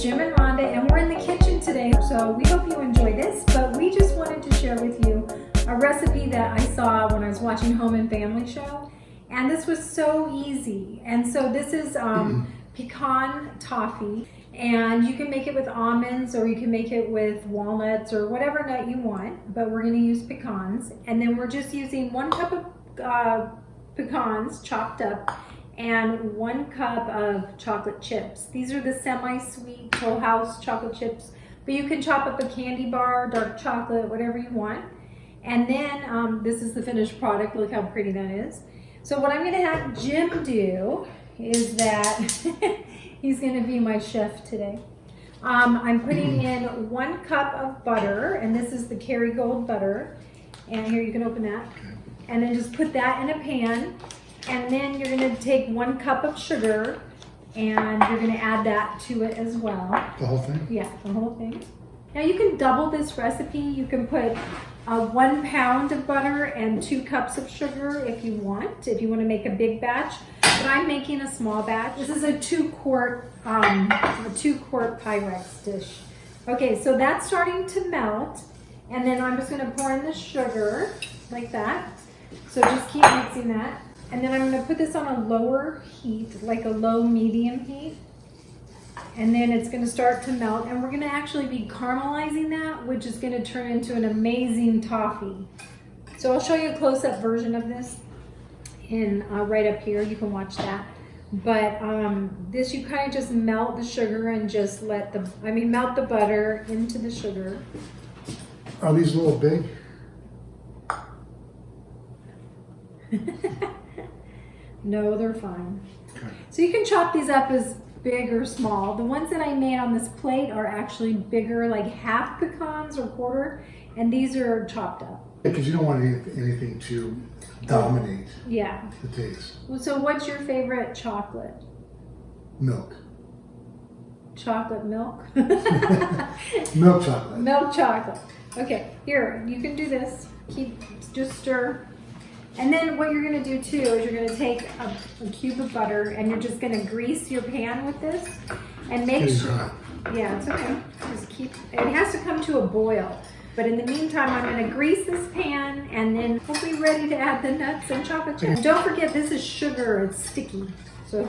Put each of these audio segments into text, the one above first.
Jim and Rhonda, and we're in the kitchen today. So we hope you enjoy this, but we just wanted to share with you a recipe that I saw when I was watching Home and Family Show. And this was so easy. And so this is pecan toffee. And you can make it with almonds, or you can make it with walnuts, or whatever nut you want. But we're going to use pecans. And then we're just using 1 cup of pecans chopped up, and 1 cup of chocolate chips. These are the semi-sweet Toll House chocolate chips, but you can chop up a candy bar, dark chocolate, whatever you want. And then this is the finished product. Look how pretty that is. So what I'm going to have Jim do is that he's going to be my chef today. I'm putting in 1 cup of butter, and this is the Kerrygold butter. And here, you can open that. And then just put that in a pan. And then you're going to take 1 cup of sugar, and you're going to add that to it as well. The whole thing? Yeah, the whole thing. Now you can double this recipe. You can put 1 pound of butter and 2 cups of sugar if you want to make a big batch. But I'm making a small batch. This is a 2-quart Pyrex dish. Okay, so that's starting to melt, and then I'm just going to pour in the sugar like that. So just keep mixing that. And then I'm going to put this on a lower heat, like a low medium heat. And then it's going to start to melt, and we're going to actually be caramelizing that, which is going to turn into an amazing toffee. So I'll show you a close-up version of this in right up here. You can watch that. But this, you kind of just melt the sugar and just melt the butter into the sugar. Are these a little big? No, they're fine. Okay. So you can chop these up as big or small. The ones that I made on this plate are actually bigger, like half pecans or quarter, and these are chopped up. Because you don't want anything to dominate the taste. So what's your favorite chocolate? Milk. Chocolate milk? Milk chocolate. Milk chocolate. Okay, here, you can do this. Just stir. And then what you're going to do too is you're going to take a cube of butter, and you're just going to grease your pan with this, and make sure. Yeah, it's okay. Just it has to come to a boil. But in the meantime, I'm going to grease this pan, and then we'll be ready to add the nuts and chocolate chips. And don't forget, this is sugar. It's sticky. So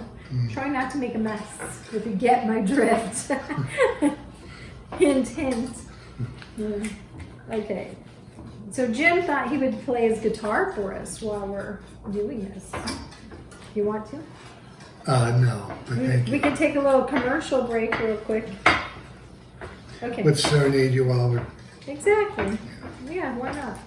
try not to make a mess if you get my drift. Hint, hint. Okay. So Jim thought he would play his guitar for us while we're doing this. You want to? No, but thank you. We could take a little commercial break real quick. Okay. Let's serenade you while we're... Exactly. Yeah, why not?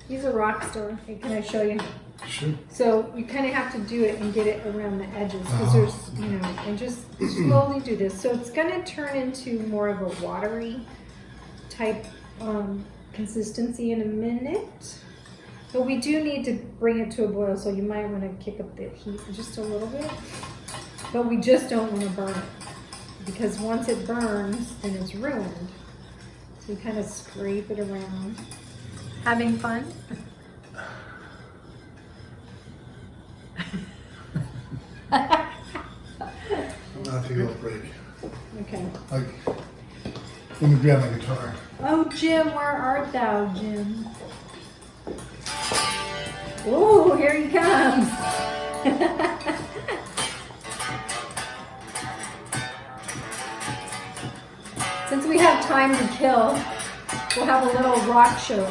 He's a rock star. Hey, can I show you? Sure. So you kind of have to do it and get it around the edges, because there's, and just slowly do this. So it's going to turn into more of a watery type consistency in a minute. But we do need to bring it to a boil, so you might want to kick up the heat just a little bit. But we just don't want to burn it, because once it burns, then it's ruined. So you kind of scrape it around. Having fun? I'm not taking a break. Okay. Let me grab my guitar. Oh, Jim, where art thou, Jim? Oh, here he comes. Since we have time to kill, we'll have a little rock show.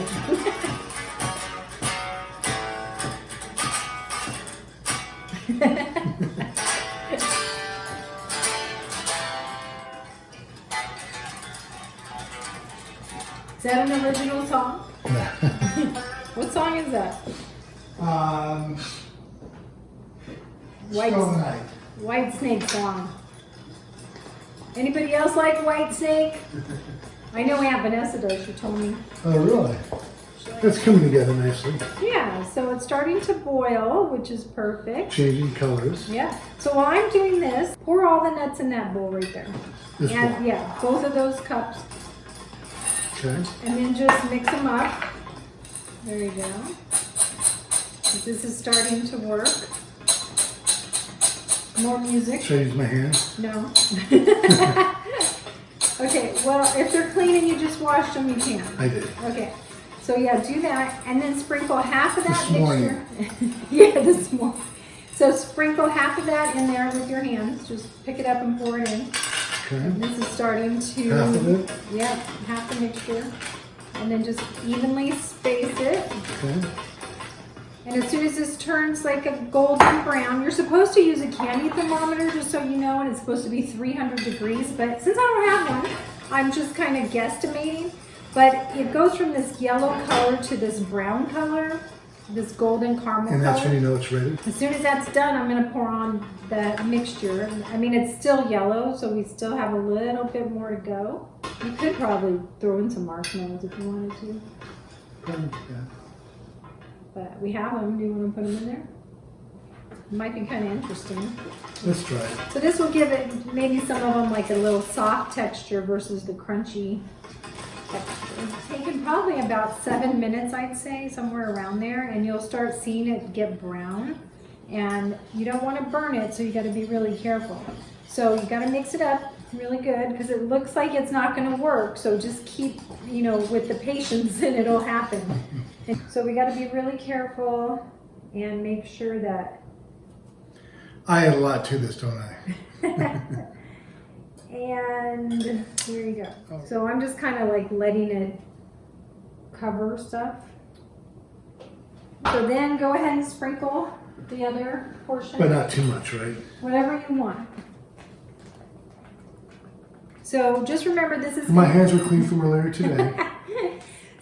Is that an original song? What song is that? White Snake song. Anybody else like White Snake? I know Aunt Vanessa does, she told me. Oh, really? It's coming together nicely. Yeah, so it's starting to boil, which is perfect. Changing colors. Yeah. So while I'm doing this, pour all the nuts in that bowl right there. This bowl? Yeah, both of those cups. Okay. And then just mix them up. There you go. This is starting to work. More music. Should I use my hand? No. Okay, well, if they're clean and you just washed them, you can. I did. Okay, so yeah, do that, and then sprinkle half of that This morning. mixture. Yeah, this morning. So sprinkle half of that in there with your hands. Just pick it up and pour it in. Okay. This is starting to. Half of it? Yeah, half the mixture, and then just evenly space it. Okay. And as soon as this turns like a golden brown, you're supposed to use a candy thermometer, just so you know, and it's supposed to be 300 degrees. But since I don't have one, I'm just kind of guesstimating. But it goes from this yellow color to this brown color, this golden caramel And that's color. when you know it's ready? As soon as that's done, I'm going to pour on the mixture. I mean, it's still yellow, so we still have a little bit more to go. You could probably throw in some marshmallows if you wanted to. Yeah. But we have them. Do you want to put them in there? It might be kind of interesting. Let's try it. So this will give it maybe some of them like a little soft texture versus the crunchy texture. It's taken probably about 7 minutes, I'd say, somewhere around there, and you'll start seeing it get brown. And you don't want to burn it, so you got to be really careful. So you got to mix it up really good because it looks like it's not going to work. So just keep, with the patience, and it'll happen. And so we got to be really careful and make sure that. I add a lot to this, don't I? And here you go. So I'm just kind of like letting it cover stuff. So then go ahead and sprinkle the other portion. But not too much, right? Whatever you want. So just remember this is. My hands were clean from earlier today.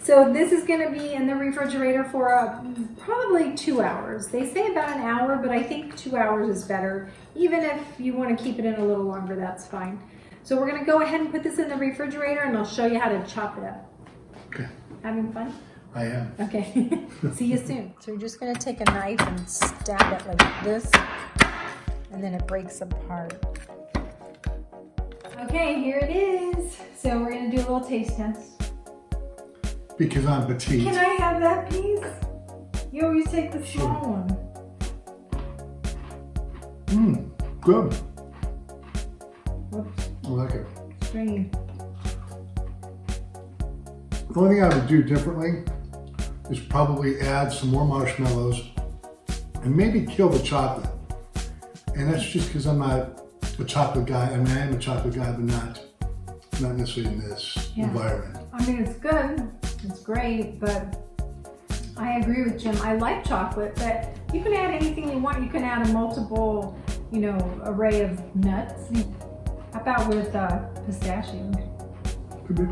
So this is going to be in the refrigerator for probably 2 hours. They say about an hour, but I think 2 hours is better. Even if you want to keep it in a little longer, that's fine. So we're going to go ahead and put this in the refrigerator, and I'll show you how to chop it up. Okay. Having fun? I am. Okay. See you soon. So you're just going to take a knife and stab it like this, and then it breaks apart. Okay, here it is. So we're going to do a little taste test. Because I'm petite. Can I have that piece? You always take the small one. Good. Whoops, I like it. strange. The only thing I would do differently is probably add some more marshmallows and maybe kill the chocolate. And that's just because I'm not a chocolate guy. I mean, I am a chocolate guy, but not necessarily in this environment. I mean, it's good. It's great, but I agree with Jim. I like chocolate, but you can add anything you want. You can add a multiple, array of nuts. How about with pistachios? Could be.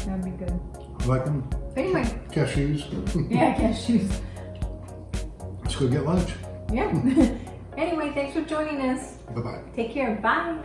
That'd be good. I like them. Anyway. Cashews. Yeah, cashews. Let's go get lunch. Yeah. Anyway, thanks for joining us. Bye-bye. Take care. Bye.